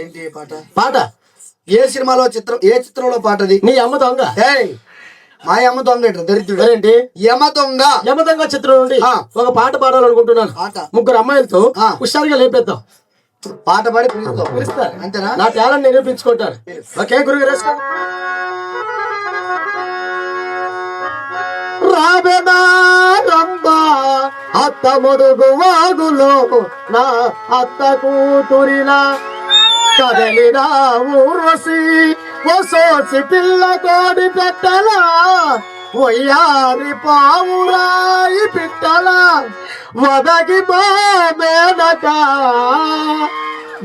ఏంటి పాట? పాట ఏ సినిమాలో ఏ చిత్రంలో పాటది? నీ అమ్మ దొంగ. మా అమ్మ దొంగ దరిద్రుడు ఏంటి? యమ దొంగ. యమ దొంగ చిత్రం నుండి ఒక పాట పాడాలనుకుంటున్నాను. ముగ్గురు అమ్మాయిలతో హుషారుగా లేపేద్దాం. పాట పాడి పిలుస్తారు. అంతేనా? నా టాలెంట్ నిరూపించుకుంటారు. ఓకే గురుగారు. రాబేనా రంబా అత్త మొదుగు వాగులో నా అత్త కూతురినా కదలినా ఊర్వశి వసోసి పిల్ల కోడి పెట్టలా వయ్యారి పావురాయి పిట్టలా వదగి బామెనక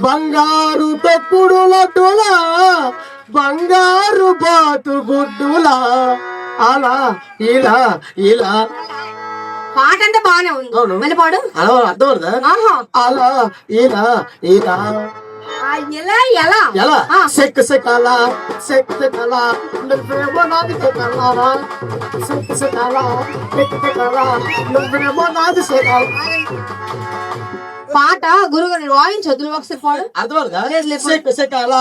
బంగారు తొక్కుడు లడ్డులా బంగారు బాతు గుడ్డులా అలా ఇలా ఇలా. పాట అంటే బాగానే ఉంది. మళ్ళీ పాడు. అలా అర్థం అవుతుందా? అలా ఇలా ఇలా ఎలా ఎలా ఎలా సెక్ సెకాల సెక్ సెకాల నువ్వేమో నాది సెకాల సెక్ సెకాల సెక్ సెకాల నువ్వేమో నాది సెకాల. పాట గురుగారు వాయించొద్దు, ఒకసారి పాడు. అర్థం అవుతుందా? సెక్ సెకాల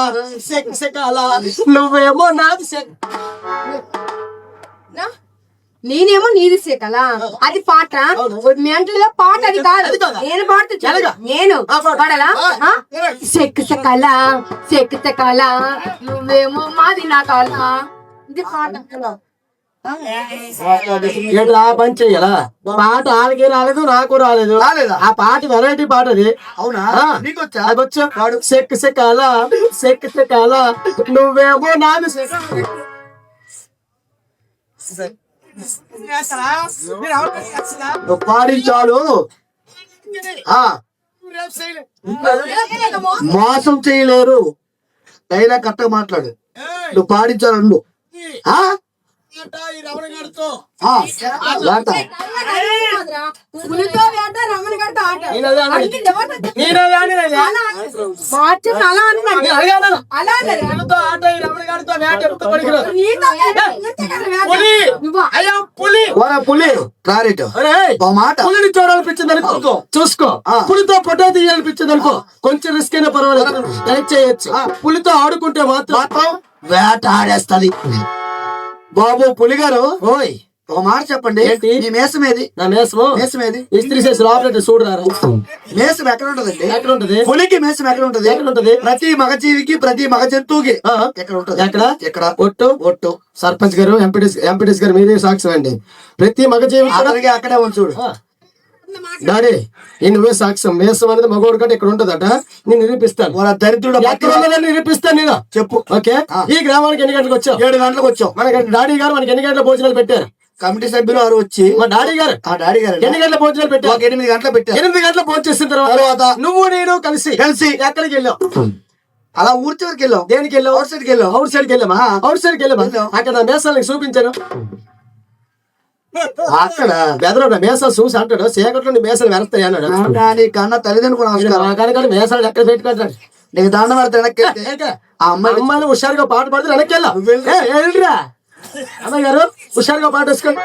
సెక్ సెకాల నువ్వేమో నాది సెక్. నేనేమో నీది సేకలా అది పాట. మెంటల్ పాట అది కాదు. నేను పాడుతూ నేను పాడాలా? సెక్కు సెకాల సెక్కు సెకాల నువ్వేమో మాది నా కాల. ఇది పాట. పని చెయ్యాలా? పాట వాళ్ళకి రాలేదు, నాకు రాలేదు. ఆ పాట వెరైటీ పాట అది. అవునా? అది వచ్చా పాడు. సెక్కు సెకాల సెక్కు సెకాల నువ్వేమో నాది పాడించాలు. మోసం చేయలేరు. అయినా కరెక్ట్గా మాట్లాడు. నువ్వు పాడించాలు నువ్వు. పులిని చూడాలనిపించింది అనుకో చూసుకో. పులితో ఫోటో తీయాలనిపించింది అనుకో కొంచెం రిస్క్ అయినా పర్వాలేదు, కనెక్ట్ చేయొచ్చు. పులితో ఆడుకుంటే మాత్రం వేట ఆడేస్తది. బాబు పులిగారు, ఓయ్ ఒక మాట చెప్పండి. నీ మేసం ఏది? నా మేసము మేసం ఏది? ఇస్త్రీ చేసి ఆపరేటర్ చూడరారు. మేసం ఎక్కడ ఉంటదండి? ఎక్కడ ఉంటది? పులికి మేసం ఎక్కడ ఉంటది? ఎక్కడ ఉంటది? ప్రతి మగజీవికి ప్రతి మగ జంతువుకి ఎక్కడ ఉంటది? ఎక్కడ? ఎక్కడ? ఒట్టు ఒట్టు. సర్పంచ్ గారు ఎంపీటీస్ గారు మీదే సాక్ష్యం అండి. ప్రతి మగజీవికి అక్కడే ఉంచుడు. డాడీ నువ్వే సాక్ష్యం. మేసం అనేది మగోడు కంటే ఇక్కడ ఉంటదట. నేను నిరూపిస్తాను. దరిద్రుడు నిరూపిస్తాను నేను. చెప్పు. ఓకే. ఈ గ్రామానికి ఎన్ని గంటలకు వచ్చావు? 7 గంటలకు వచ్చావు. మన డాడీ గారు మనకి ఎన్ని గంటల భోజనాలు పెట్టారు? కమిటీ సభ్యులు వారు వచ్చి మా డాడీ గారు ఎన్ని గంటల భోజనాలు పెట్టారు? 8 గంటలు పెట్టారు. 8 గంటల భోజనం చేసిన తర్వాత నువ్వు నేను కలిసి ఎక్కడికి వెళ్ళావు? అలా ఊరి చివరికి వెళ్ళావు. దేనికి వెళ్ళావు? అవుట్ సైడ్కి వెళ్ళావు. అవుట్ సైడ్కి వెళ్ళామా? అవుట్ సైడ్కి వెళ్ళామా? అక్కడ మేసాలకు చూపించాను. అక్కడ బెదర మేసాలు చూసి అంటాడు సేకట్లో మేసాలు వెనస్తాయి అన్నాడు. కన్నా తల్లిదండ్రులు మేసాలు ఎక్కడ పెట్టుకుంటాడు? నీకు దండం పెడితే వెనక్కి ఆ అమ్మాయిని హుషారుగా పాట పాడితే వెనక్కి వెళ్ళా. అమ్మాయి గారు హుషారుగా పాట వేసుకోండి.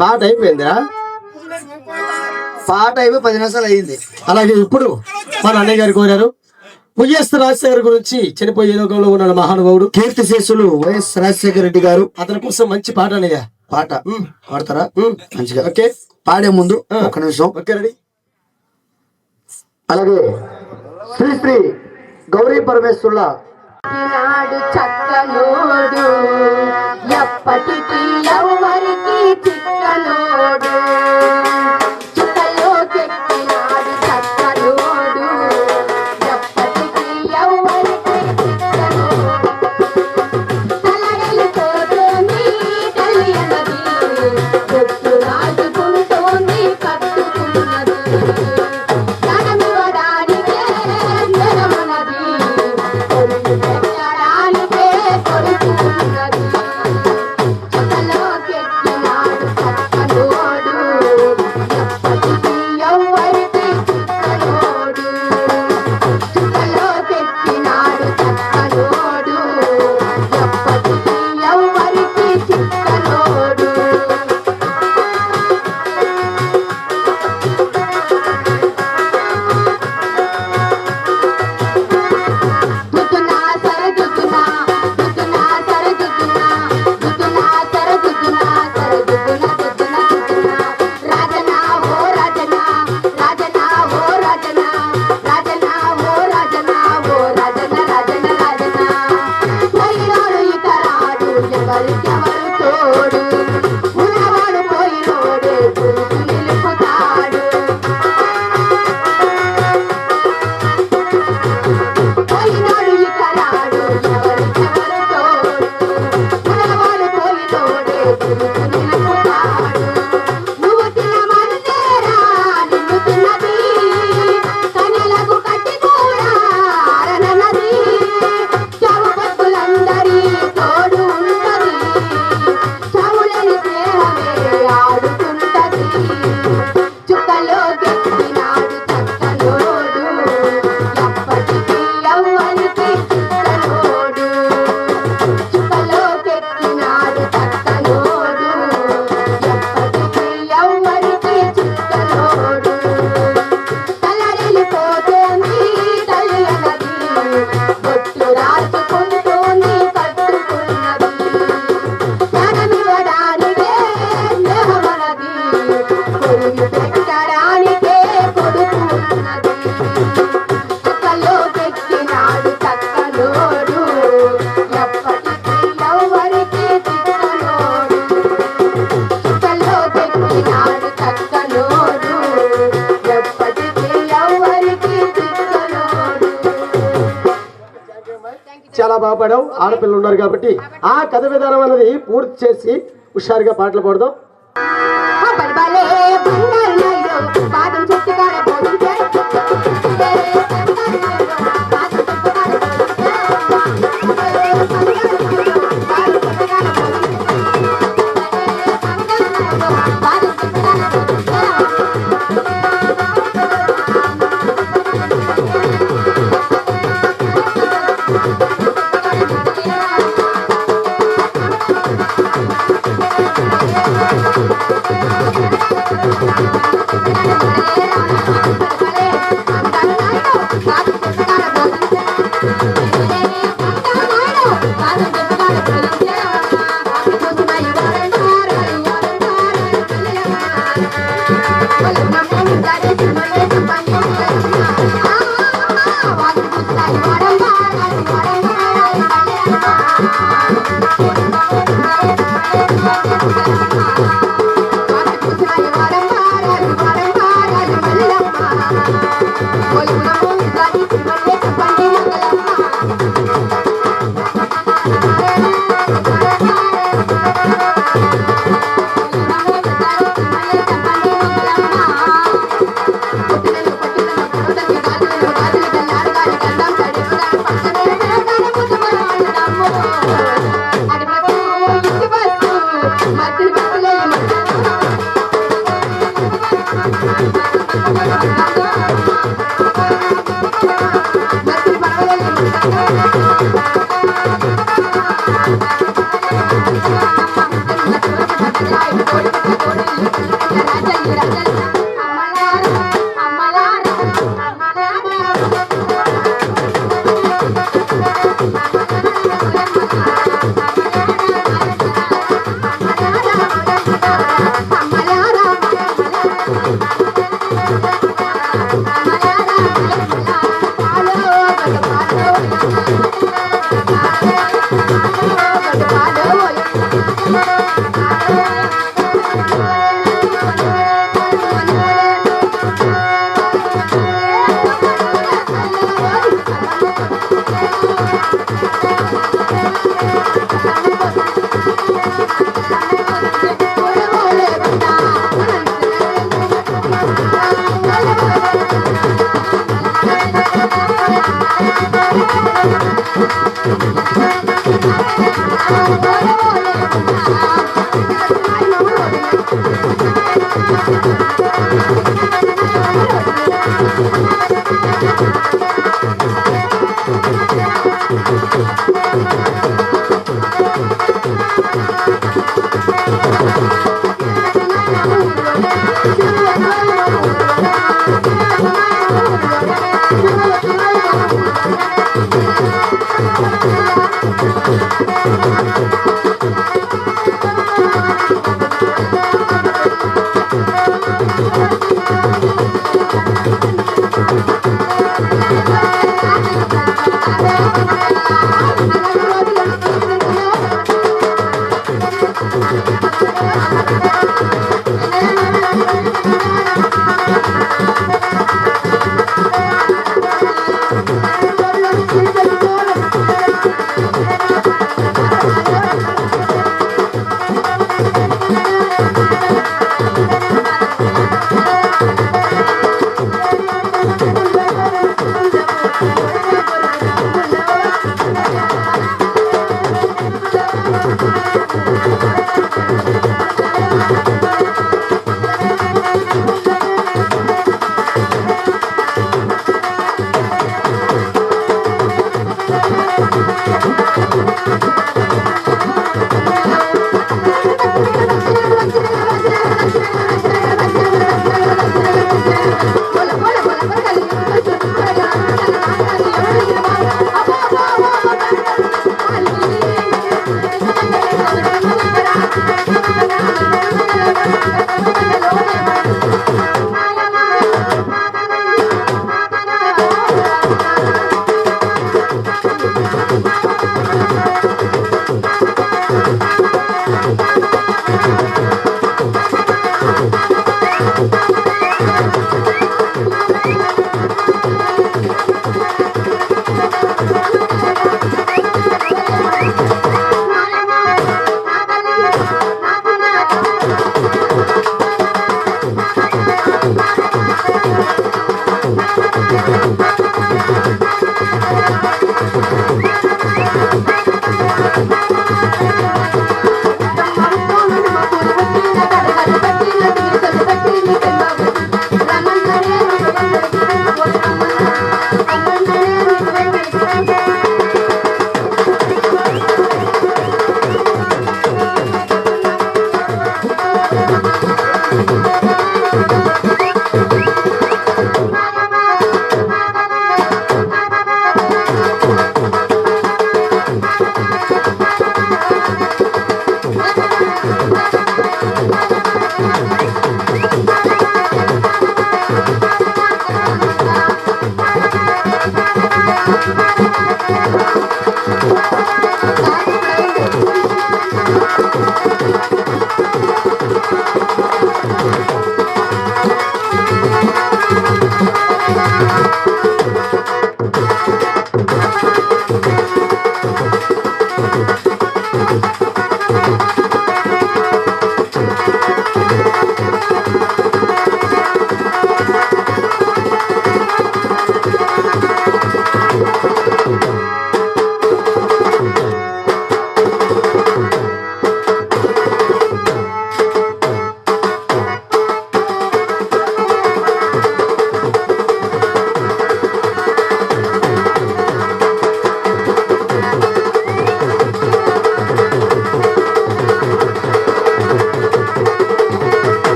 పాట అయిపోయిందా? పాట అయిపోయి 10 నిమిషాలు అయింది. అలాగే ఇప్పుడు మన అన్నయ్య గారు కోరారు వైఎస్ రాజశేఖర్ గురించి, చనిపోయే లోకంలో ఉన్న మహానుభావుడు కీర్తి శేషులు వైఎస్ రాజశేఖర రెడ్డి గారు. అతని కోసం మంచి పాట అన్నయ్య. పాట పాడతారా? మంచిగా. ఓకే, పాడే ముందు ఒక నిమిషం. Okay, ready. అలాగే శ్రీ శ్రీ గౌరీ పరమేశ్వరుల ఈనాడు చక్కనోడు ఎప్పటికీ ఎవరికి చిక్కనోడు చుక్కలో చెక్కినాడు చక్కనోడు ఎప్పటికీ ఎవరికి చిక్కనోడు తలగలిపోతోంది తెలియనది చెట్టు రాజుకుంటోంది కట్టుకున్నది ధనమివ్వడానికే జనమున్నది పెట్టడానికే కొడుకున్నది చుక్కలో కెక్కినాడు చక్కనోడు ఎప్పటికీ ఎవరికి చిక్కనోడు చుక్కలో కెక్కినాడు చక్కనోడు ఎప్పటికీ ఎవరికి చిక్కనోడు దుద్దునా సరదుద్దునా దుద్దునా సరదుద్దునా దుద్దునా సరదుద్దునా సరదుద్దునా దుద్దునా దుద్దునా రాజనా ఓ రాజనా రాజనా ఓ రాజనా రాజనా ఓ రాజనా ఓ రాజనా రాజనా రాజనా పోయినోడు ఇతరాడు ఎవరికెవరు తోడు ఉన్నవాడు పోయినోడే గుర్తు నిలుపుతాడు పోయినాడు ఇతరాడు ఎవరికెవరు తోడు ఉన్నవాడు పోయినోడే గుర్తు నిలుపుతాడు నువ్వు తినమంటేరా నిన్ను తిన్నది కన్యలకు కట్టి కూడా అరనన్నది చావు పక్కులందరి తోడు ఉంటది చావులేని స్నేహమే ఆడుతుంటది చుక్కలో గెలిచినాడు చక్కనోడు ఎప్పటికీ ఎవరికి చిక్కనోడు చుక్కలో గెలిచినాడు చక్కనోడు ఎప్పటికీ ఎవరికి చిక్కనోడు తలరిల్లిపోతోంది తెలియనది బొట్టు రాసుకుంటోంది కట్టుకున్నది ధనమివ్వడానికే స్నేహమన్నది కొరిగి పెట్టడానికే కొడుకున్నది చుక్కలో కెక్కినాడు చక్కనోడు ఎప్పటికీ ఎవరికి చిక్కనోడు చుక్కలో కెక్కినాడు చక్కనోడు ఎప్పటికీ ఎవరికి చిక్కనోడు. చాలా బాగా పాడావు. ఆడపిల్లలు ఉన్నారు కాబట్టి ఆ కథ విధానం అనేది పూర్తి చేసి హుషారుగా పాటలు పాడదాం. బలబలే బంగారు నాయుడు పాదం చెట్టు కాడ పోతుంటే పాదం చెట్టు కాడ పోతుంటే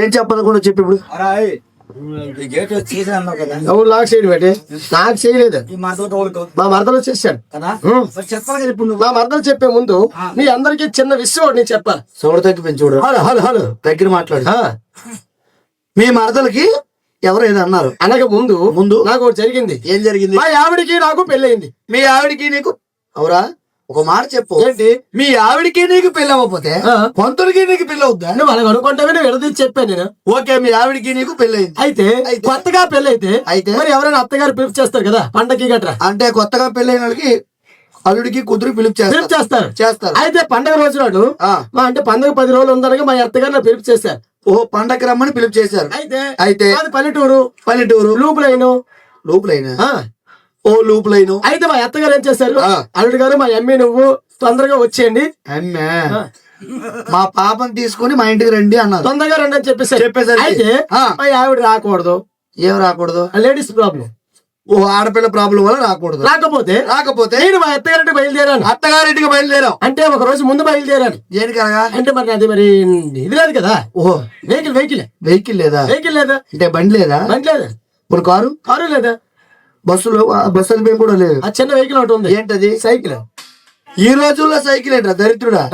ఏం చెప్పాలనుకున్నా చెప్పి ఇప్పుడు. గేట్ వచ్చేసి అన్నావు కదా, ఎవరు లాక్ చేయడం బట్టి నాకు చేయలేదు. మా మరదలు వచ్చేసాడు కదా, చెప్పాలి కదా ఇప్పుడు. మా మరదలు చెప్పే ముందు మీ అందరికి చిన్న విషయం ఒకటి నేను చెప్పాలి. సోడ తగ్గి పెంచుడు. హలో హలో హలో దగ్గర మాట్లాడు. మీ మరదలకి ఎవరు ఏదో అన్నారు అనక ముందు నాకు ఒకటి జరిగింది. ఏం జరిగింది? మా ఆవిడికి నాకు పెళ్ళయింది. మీ ఆవిడికి నీకు అవురా? ఒక మాట చెప్పు. ఏంటి? మీ ఆవిడికి నీకు పెళ్లి అవ్వకపోతే పంతులకి నీకు పెళ్లి అవుద్దా? నువ్వు అలాగ అనుకుంటావే, నువ్వు విడదీసి చెప్పాను నేను. ఓకే, మీ ఆవిడికి నీకు పెళ్లి అయింది. అయితే కొత్తగా పెళ్లి అయితే మరి ఎవరైనా అత్తగారు పిలుపు చేస్తారు కదా పండగకి గట్రా. అంటే కొత్తగా పెళ్లి అయిన వాళ్ళకి అల్లుడికి కుదురు పిలుపు చేస్తారు. అయితే పండగ రోజు నాడు అంటే పండగ 10 రోజులు ఉందనగా మా అత్తగారు నా పిలుపు చేశారు. ఓ పండగ రమ్మని పిలుపు చేశారు. అయితే అది పల్లెటూరు లూపులైనా ఓ లూపులైను. అయితే మా అత్తగారు ఏం చేశారు, అల్లుడు గారు మా అమ్మి నువ్వు తొందరగా వచ్చేయండి, అమ్మే మా పాపని తీసుకుని మా ఇంటికి రండి అన్నారు. తొందరగా రండి అని చెప్పేసారు. అయితే మా ఆవిడ రాకూడదు. ఏం రాకూడదు? Ladies problem. ఓ ఆడపిల్ల ప్రాబ్లం వల్ల రాకూడదు. రాకపోతే నేను మా అత్తగారింటికి బయలుదేరాను. అత్తగారింటికి బయలుదేరావు అంటే ఒక రోజు ముందు బయలుదేరాను. దేనికనగా? అంటే మరి అది మరి ఇది లేదు కదా. ఓహో, వెహికల్ లేదా? అంటే బండి లేదా? ఇప్పుడు కారు లేదా? బస్సు అనిపోయి కూడా లేదు. ఆ చిన్న వెహికల్ ఒకటి ఉంది. ఏంటది? సైకిల్. ఈ రోజుల్లో సైకిల్ ఏంట్రా దరిద్రుడా?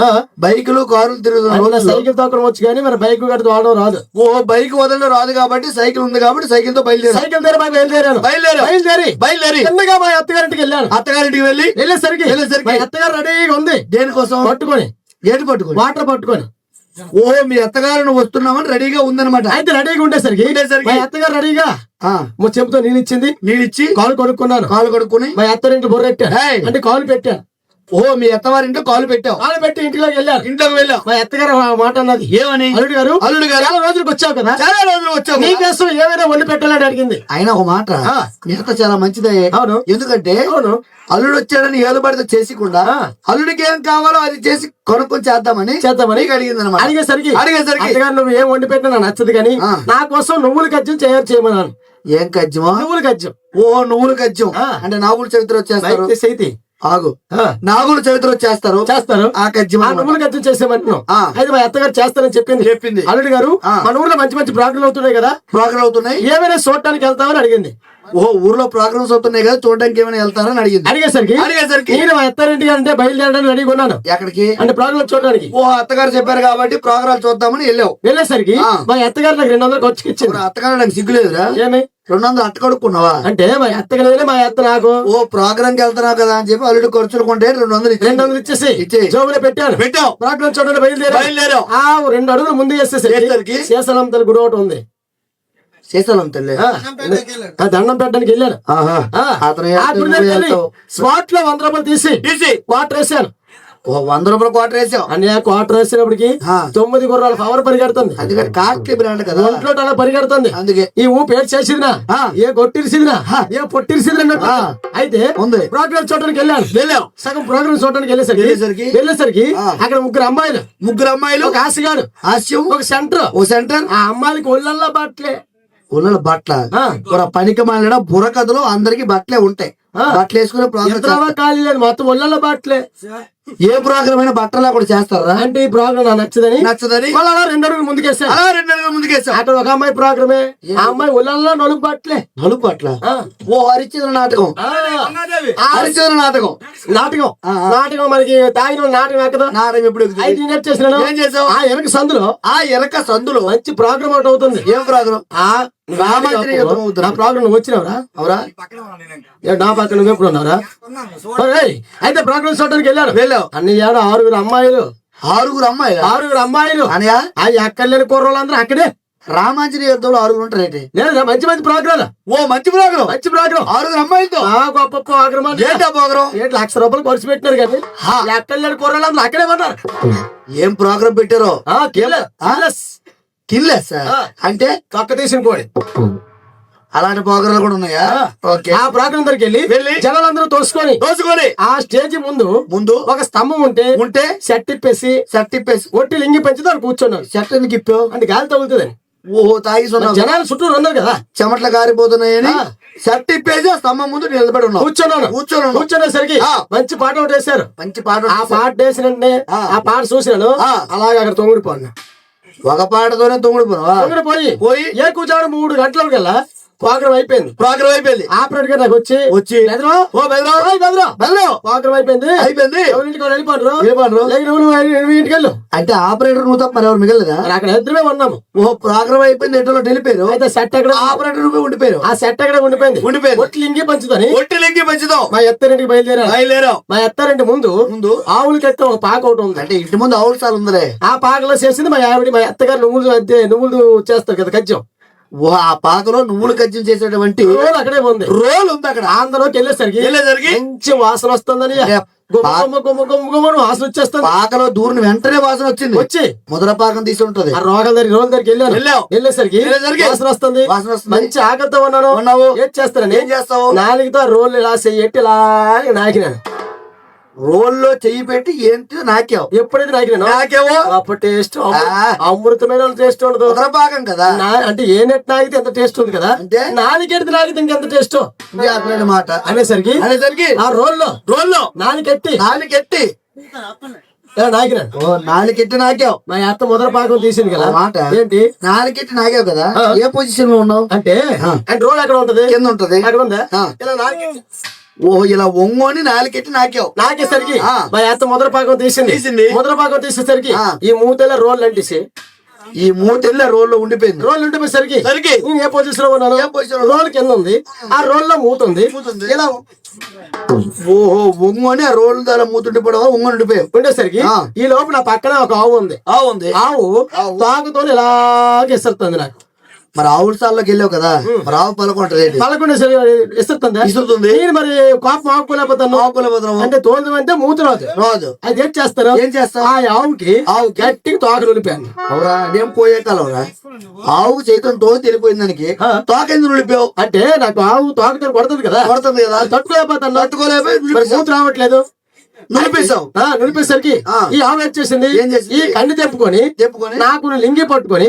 బైకులు కారులు తిరుగుతున్నా. సైకిల్ తోకడం వచ్చు కానీ మరి బైక్ గడితో వాడడం రాదు. ఓ బైక్ వదలడం రాదు కాబట్టి సైకిల్ ఉంది కాబట్టి సైకిల్ తో బయలుదేరి చిన్నగా మా అత్తగారింటికి వెళ్ళాను. అత్తగారింటికి వెళ్ళేసరికి మా అత్తగారు రెడీగా ఉంది. దేనికోసం? పట్టుకొని వాటర్ పట్టుకొని. ఓ మీ అత్తగారు వస్తున్నామని రెడీగా ఉందన్నమాట. అయితే రెడీగా ఉండేసరికి మా అత్తగారు రెడీగా చెంపుతో నీళ్ళిచ్చి కాలు కొడుకుని మా అత్తరింటి బొర్రెట్టాను. అంటే కాలు పెట్టాను. ఓ మీ అత్తవారింట్లో కాలు పెట్టి ఇంట్లోకి వెళ్ళావు. మా అత్తగారు మాట అన్నది ఏమని, అల్లుడు గారు చాలా రోజులకు వచ్చావు కదా, నీకోసం ఏమైనా వండి పెట్టాలని అడిగింది. అయినా ఒక మాట, మీ అత్త చాలా మంచిదే. అవును. ఎందుకంటే అల్లుడు వచ్చాడని ఏలు పడితే చేసికుండా అల్లుడికి ఏం కావాలో అది చేసి కొనుక్కొని చేద్దామని అడిగింది అనమాట. అడిగేసరికి అత్తగారు నువ్వు ఏం వండి పెట్టినా నాకు నచ్చదు కానీ నా కోసం నువ్వుల కజ్జం చేయమన్నాను. ఏం కజ్జమా? నువ్వుల కజ్జం. ఓ నువ్వుల కజ్జం అంటే నాగుల చవిత్ర వచ్చేస్తారు. నాగులు చవిత్ర చేస్తారు. ఆ కజ్జం నువ్వుల కజ్జం చేసేమంటున్నావు. అయితే మా అత్తగారు చేస్తానని చెప్పింది. అల్లుడు గారు మన ఊర్లో మంచి మంచి ప్రోగ్రాలు అవుతున్నాయి కదా, ఏమైనా చూడటానికి వెళ్తామని అడిగింది. ఓ ఊర్లో ప్రోగ్రామ్స్ అవుతున్నాయి కదా, చూడడానికి ఏమైనా వెళ్తారని అడిగేసరికి నేను మా అత్తారింటికి అంటే బయలుదేరడానికి రెడీగా ఉన్నాను. ఎక్కడికి? అంటే ప్రోగ్రామ్ చూడడానికి. ఓ అత్తగారు చెప్పారు కాబట్టి ప్రోగ్రామ్ చూద్దామని వెళ్ళేసరికి మా అత్తగారు నాకు 200 ఖర్చుకి ఇచ్చింది. అత్తగారు నాకు సిగ్గులేదురా? ఏమి 200 అట్ట కడుక్కున్నావా? అంటే మా అత్తగారు మా అత్త నాకు ఓ ప్రోగ్రామ్ కి వెళ్తున్నావు కదా అని చెప్పి అల్లుడు ఖర్చులు కొంటే 200 ఇచ్చేసి జోబులో పెట్టావు. ప్రోగ్రామ్ చూడడానికి బయలుదేరావు. 2 అడుగులు ముందు వేసేసరికి శేషాలం తల్లి గుడి ఒకటి ఉంది. శేషాలం తల్లి దండం పెట్టడానికి వెళ్ళాను. స్పాట్ లో 100 రూపాయలు తీసి క్వార్టర్ వేసాను. 100 రూపాయలు క్వార్టర్ వేసావు. అన్నయ్య క్వార్టర్ వేసినప్పటికి 9 గుర్రాల పవర్ పరిగెడుతుంది. అందుకని కాస్ట్లీ బ్రాండ్ కదా, ఒంట్లో అలా పరిగెడుతుంది. అందుకే ఈ పేరు చేసిదినా, ఏ కొట్టిరిసిదినా, ఏ పొట్టిరిసిదినా. అయితే ప్రోగ్రామ్ చూడడానికి వెళ్ళాను. సగం ప్రోగ్రామ్ చూడడానికి వెళ్ళేసరికి అక్కడ 3 అమ్మాయిలు, ఒక హాస్యగాడు, ఒక సెంటర్. ఆ అమ్మాయిలకి ఒళ్ళల్లో బట్టల పనికి మాలిన బుర్రకథలో అందరికి బట్టలే ఉంటాయి. బట్టలు వేసుకునే ప్రోగ్రామ్ మొత్తం ఒళ్ళల్లో బట్టలే. ఏ ప్రోగ్రామ్ అయినా బట్టలా కూడా చేస్తారా? అంటే ఈ ప్రోగ్రామ్ నచ్చదని 2 అడుగులు ముందుకేసా. అక్కడ ఒక అమ్మాయి ప్రోగ్రామే, ఆ అమ్మాయి ఒళ్ళల్లో నలుగు బట్టలే. ఓ హరిశ్చంద్ర నాటకం మనకి తాగిన నాటకం ఎక్కడ నాటకం ఎప్పుడు 5 మినిట్స్ చేసినాను. ఏం చేసావు? ఆ ఎనక సందులో మంచి ప్రోగ్రామ్ ఒకటి అవుతుంది. ఏం ప్రోగ్రామ్? నా ప్రోగ్రామ్ నువ్వు వచ్చినావురా? అవురా? నా పక్కన నువ్వు ఎప్పుడు ఉన్నావురా? అయితే ప్రోగ్రామ్ చూడడానికి వెళ్ళావు. అన్ని 6 అమ్మాయిలు. 6 అమ్మాయిలు అనయా? ఆ ఎక్కడలేని కుర్రోళ్ళందరూ అక్కడే. రామాంజనేయ యుద్ధంలో 6 ఉంటారు. లేదు మంచి ప్రోగ్రామ్. ఓ మంచి ప్రోగ్రామ్ 6 అమ్మాయిలతో గొప్ప ప్రోగ్రామ్. ₹1,00,000 ఖర్చు పెట్టినారు కానీ ఎక్కడలేని కుర్రోళ్ళందరూ అక్కడే ఉన్నారు. ఏం ప్రోగ్రామ్ పెట్టారో? కిల్లెస్ అంటే తొక్క తీసిన కోడి. అలాంటి ప్రోగ్రాలు కూడా ఉన్నాయా? ఓకే. ఆ ప్రోగ్రామ్ దగ్గరికి వెళ్ళి జనాలందరూ తోసుకొని ఆ స్టేజ్ ముందు ఒక స్తంభం ఉంటే షర్ట్ ఇప్పేసి ఒట్టి లింగి పెంచి దాన్ని కూర్చున్నాను. షర్ట్ ఎందుకు ఇప్పావు? అంటే గాలి తగులుతుందని. ఓహో తాగిస్తున్నావు. జనాలు చుట్టూ ఉన్నారు కదా, చెమట్లు కారిపోతున్నాయని షర్ట్ ఇప్పేసి ఆ స్తంభం ముందు నిలబడి ఉన్నావు. కూర్చునేసరికి మంచి పాట ఒకటి వేశారు. మంచి పాట. ఆ పాట వేసినంటే ఆ పాట చూసినాను, అలాగే అక్కడ తొంగిడిపోను. ఒక పాటతోనే తొంగిడిపోయి ఏ కూర్చోడు 3 గంటల కల్లా ప్రోగ్రామ్ అయిపోయింది. ఆపరేటర్ గారు నాకు వచ్చి ప్రోగ్రామ్ అయిపోయింది ఇంటికి వెళ్ళు అంటే ఆపరేటర్ నువ్వు తప్ప ఎవరు మిగలదా? అక్కడ ఇద్దరమే ఉన్నాము. ఓ ప్రోగ్రామ్ అయిపోయింది ఎట్లా వెళ్ళిపోయారు. అయితే సెట్ ఎక్కడ ఆపరేటర్ ఉండిపోయారు. ఆ సెట్ ఎక్కడ ఉండిపోయింది. ఒట్లు ఇంగి పంచుతాను మా ఎత్తారింటికి బయలుదేరావు. మా ఎత్తారింటి ముందు ఆవులకి ఎత్తే ఒక పాక ఒకటి ఉంది. అంటే ఇంటి ముందు ఆవులు సార్ ఉందిలే. ఆ పాకలో చేసింది మా ఆవిడ. మా ఎత్తగారు నువ్వులు చేస్తారు కదా కజ్జం. ఓ ఆ పాకలో నువ్వులు కజ్జం చేసేటువంటి రోల్ అక్కడే ఉంది. రోల్ ఉంది అక్కడ. ఆంధ్రలోకి వెళ్ళేసరికి మంచి వాసన వస్తుందని వాసన వచ్చేస్తుంది. పాకలో దూరిన వెంటనే వాసన వచ్చి ముద్ర పాకం తీసి ఉంటది. ఆ రోగల దగ్గరికి వెళ్ళేసరికి వాసన వస్తుంది. మంచి ఆకలితో ఉన్నావు. ఏం చేస్తాను? ఏం చేస్తావు? 4తో రోల్ ఇలా చెయ్యి ఇలా నాకినాను. రోల్లో చెయ్యి పెట్టి ఏంటి నాకావు. ఎప్పుడైతే నాకేవో అప్పుడు టేస్ట్ అమృతమైన టేస్ట్ ఉండదు. ముద్రపాకం కదా అంటే ఏ నెట్ నాగితే ఎంత టేస్ట్ ఉంది కదా, అంటే నాలుగెట్టి నాగితే ఇంకెంత టేస్ట్ మాట అనేసరికి ఆ రోల్లో నాలుగెట్టి నాలుగెట్టి నాకావు. మా అత్త ముద్రపాకం తీసింది కదా మాట. ఏంటి నాలుగెట్టి నాకావు కదా, ఏ పొజిషన్ లో ఉన్నావు? అంటే రోల్ ఎక్కడ ఉంటది? కింద ఉంటది. అక్కడ ఉందా? ఇలా ఓహో ఇలా ఒంగోని నాలుగెట్టి నాకేసరికి మా అత్త ముద్రపాకం తీసింది. ముద్రపాకం తీసేసరికి ఈ మూతల రోల్ అంటేసి ఈ 3 తెల్ల రోల్ లో ఉండిపోయింది. రోల్ ఉండిపోయేసరికి నేను ఏ పొజిషన్ లో ఉన్నాను? రోల్ కింద ఉంది. ఆ రోల్ లో మూత ఉంది. ఇలా ఓహో ఒంగోని ఆ రోల్ ద్వారా మూతుండిపోవడం ఒంగోని ఉండిపోయావు. ఉండేసరికి ఈ లోపు నా పక్కన ఒక ఆవు ఉంది. ఆవు తాగుతో ఇలాగే ఇస్తుంది నాకు. మరి ఆవుల సార్లోకి వెళ్ళావు కదా, మరి ఆవు పలకొంటుంది ఇస్తుంది. నేను మరి కోపం ఆపుకోలేకపోతాను. అంటే తోలుదామంటే మూత రాదు. అది ఏం చేస్తాను? ఆ ఆవుకి గట్టిగా తోక నిలిపాను. అవురా అదేం పోయే కాలవరా? ఆవుకు చేతులు తోక తెలిపోయింది దానికి తోక ఎందుకు నిలిపావు? అంటే నాకు ఆవు తోక కొడుతుంది కదా, తట్టుకోలేకపోయి మూత రావట్లేదు. నిలిపేసరికి ఈ ఆవు ఏం చేసింది? ఈ కన్ను తెప్పుకొని నాకు లింగి పట్టుకొని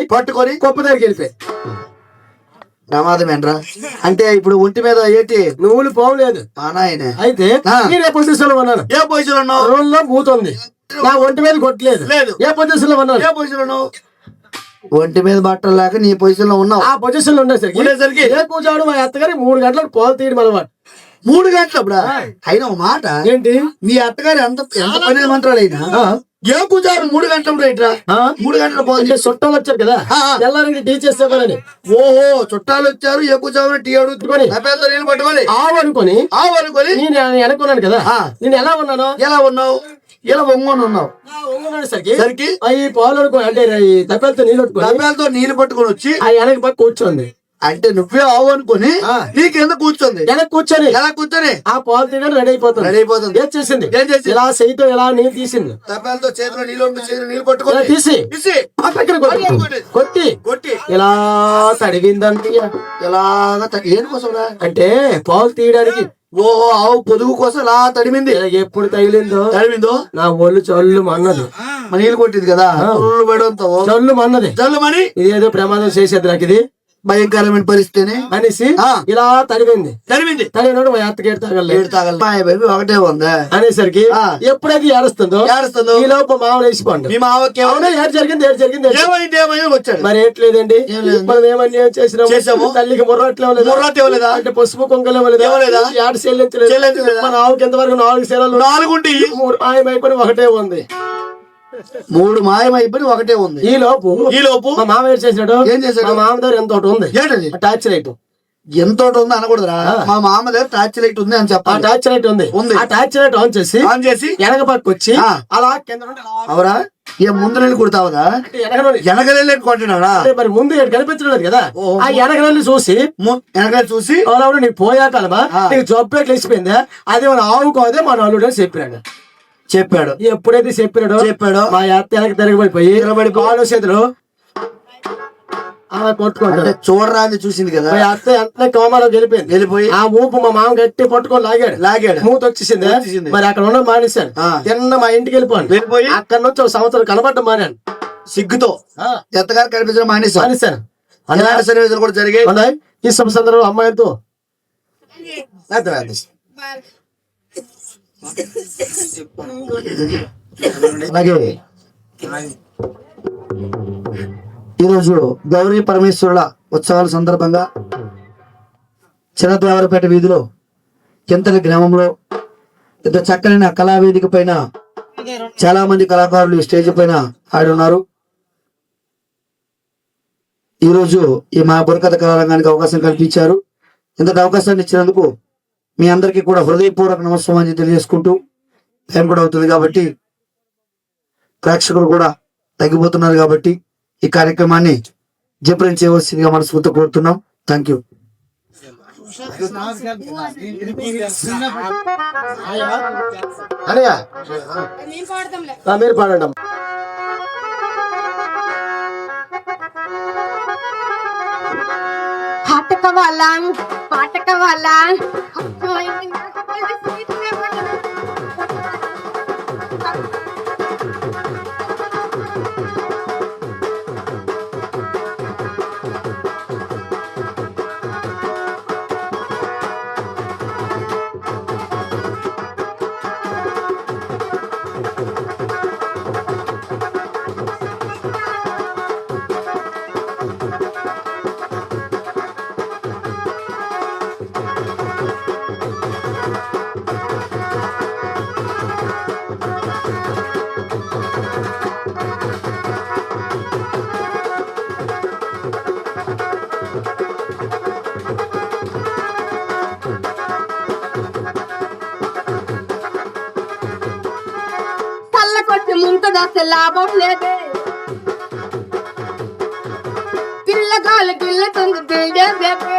కుప్ప దగ్గరికి వెళ్ళిపోయి. ప్రమాదమేనరా? అంటే ఇప్పుడు ఒంటి మీద ఏంటి నువ్వులు పోవలేదు. అయితే నేను ఏ పొజిషన్ లో ఉన్నాను? ఏ పొజిషన్ లో ఉన్నావు? రోల్ లో మూత ఉంది. నా ఒంటి మీద కొట్టలేదు. ఏ పొజిషన్ లో ఉన్నాను? ఏ పొజిషన్ లో ఉన్నావు? ఒంటి మీద బట్టలు లేక నీ పొజిషన్ లో ఉన్నావు. ఆ పొజిషన్ లో ఉండేసరికి ఏ కూర్చోడు మా అత్తగారి 3 గంటలకు పాలు తీయడం అలవాటు. 3 గంటలప్పుడు అయినా ఒక మాట ఏంటి? మీ అత్తగారు ఎంత పని మంత్రాలు అయినా ఏ కూర్చోరు 3 గంటలు రైట్రా? 3 గంటల పోతుంది. చుట్టాలు వచ్చారు కదా, తెల్లారికి టీ చేసేవారని. ఓహో చుట్టాలు వచ్చారు, ఏ కూర్చోని టీ అడుగుతుకొని నీళ్ళు పట్టుకొని ఆవు అనుకొని నేను అనుకున్నాను కదా. నేను ఎలా ఉన్నావు? ఇలా ఒంగోని ఉన్నావు. సరికి ఈ పాలు అనుకో అంటే తప్పేలతో నీళ్ళు పట్టుకొని వచ్చి ఆ వెనక పక్క కూర్చోండి. అంటే నువ్వే ఆవు అనుకుని నీ కింద కూర్చొని ఎలా కూర్చొని ఆ పాలు తీయడం రెడీ అయిపోతుంది. ఏం చేసింది? ఇలా చేయితో ఇలా నీళ్ళు తీసింది. తప్పేలతో చేతిలో నీళ్ళు పట్టుకొని తీసి కొట్టి ఇలా తడిగిందంటే అంటే పాలు తీయడానికి. ఓహో ఆవు పొదుగు కోసం ఇలా తడిమింది. ఎప్పుడు తగిలిందో నా ఒళ్ళు చల్లు మన్నది. నీళ్ళు కొట్టింది కదా, చల్లు మన్నది. ఇదేదో ప్రమాదం చేసేది నాకు. ఇది భయంకరమైన పరిస్థితి అనేసి ఇలా తడిమినప్పుడు మా అత్తకి తాగలేదు ఒకటే ఉందా అనేసరికి ఎప్పుడైతే ఏడుస్తుందో ఈ లోపు మామూలు వేసిపోండి. మీ మామకి ఏడు జరిగింది వచ్చాడు. మరి ఏట్లేదండి, మనం ఏమన్నా చేసాము? తల్లికి ముర్రట్లేదా అంటే పసుపు కుంకలు ఇవ్వలేదా? ఏడు చెల్లించలేదు. మన ఆవుకి ఎంతవరకు 4 శీలాలు 4 ఉంటే 3 మాయమైపోయి ఒకటే ఉంది. 3 మాయమైపోయి ఒకటే ఉంది. ఈ లోపు మా మామ ఏం చేశాడు? మా మామ దగ్గర ఎంత ఉంది టార్చ్ లైట్. ఎంత ఉంది అనకూడదురా. మా మామ దగ్గర టార్చ్ లైట్ ఉంది అని చెప్పాలి. టార్చ్ లైట్ ఉంది. ఆ టార్చ్ లైట్ ఆన్ చేసి వెనక పక్క వచ్చి అలా కింద అవరా ముందు నెల్లి కుడతావదా? వెనకలే కొట్టినాడా? మరి ముందు కనిపించలేదు కదా. ఆ వెనకలే చూసి నీకు పోయాకలమా నీకు జబ్బు లేచిపోయిందా? అది మన ఆవు కాదే మన అల్లుడు అని చెప్పాడు. ఎప్పుడైతే చెప్పాడో మా అత్త వెనక తిరగబడిపోయి కాలు చేతులు అలా కొట్టుకుంటాడు. చూడరా అని చూసింది కదా. అత్త ఎంత కోమాలోకి వెళ్ళిపోయి ఆ ఊపు మా మామ గట్టి పట్టుకొని లాగాడు. మూత వచ్చేసింది. మరి అక్కడ ఉన్న మానేశాను. తిన్న మా ఇంటికి వెళ్ళిపోయి అక్కడ నుంచి 1 సంవత్సరం కనబడ్డం మానాను. సిగ్గుతో ఎత్తగారు కనిపించడం మానేశాను. అలాంటి సన్నివేశాలు కూడా జరిగాయి. ఉన్నాయి. ఈ సంవత్సరం అమ్మాయిలతో అలాగే ఈరోజు గౌరీ పరమేశ్వరుల ఉత్సవాల సందర్భంగా చిన్నదేవరపేట వీధిలో చింతల గ్రామంలో పెద్ద చక్కనైన కళావేదిక పైన చాలా మంది కళాకారులు ఈ స్టేజ్ పైన ఆడి ఉన్నారు. ఈరోజు ఈ మా బుర్రకథ కళారంగానికి అవకాశం కల్పించారు. ఇంతటి అవకాశాన్ని ఇచ్చినందుకు మీ అందరికీ కూడా హృదయపూర్వక నమస్కారం తెలియజేసుకుంటూ, టైం కూడా అవుతుంది కాబట్టి ప్రేక్షకులు కూడా తగ్గిపోతున్నారు కాబట్టి ఈ కార్యక్రమాన్ని జయప్రదం చేయవలసిందిగా మనస్ఫూర్తిగా కోరుతున్నాం. Thank you. అన్నయ్య మీరు పాడండి. పాట కావాలా కొట్టి ముంతదాస్తే లాభం లేదే, పిల్లగాలు గిల్లతుంది బిల్డే బేబే.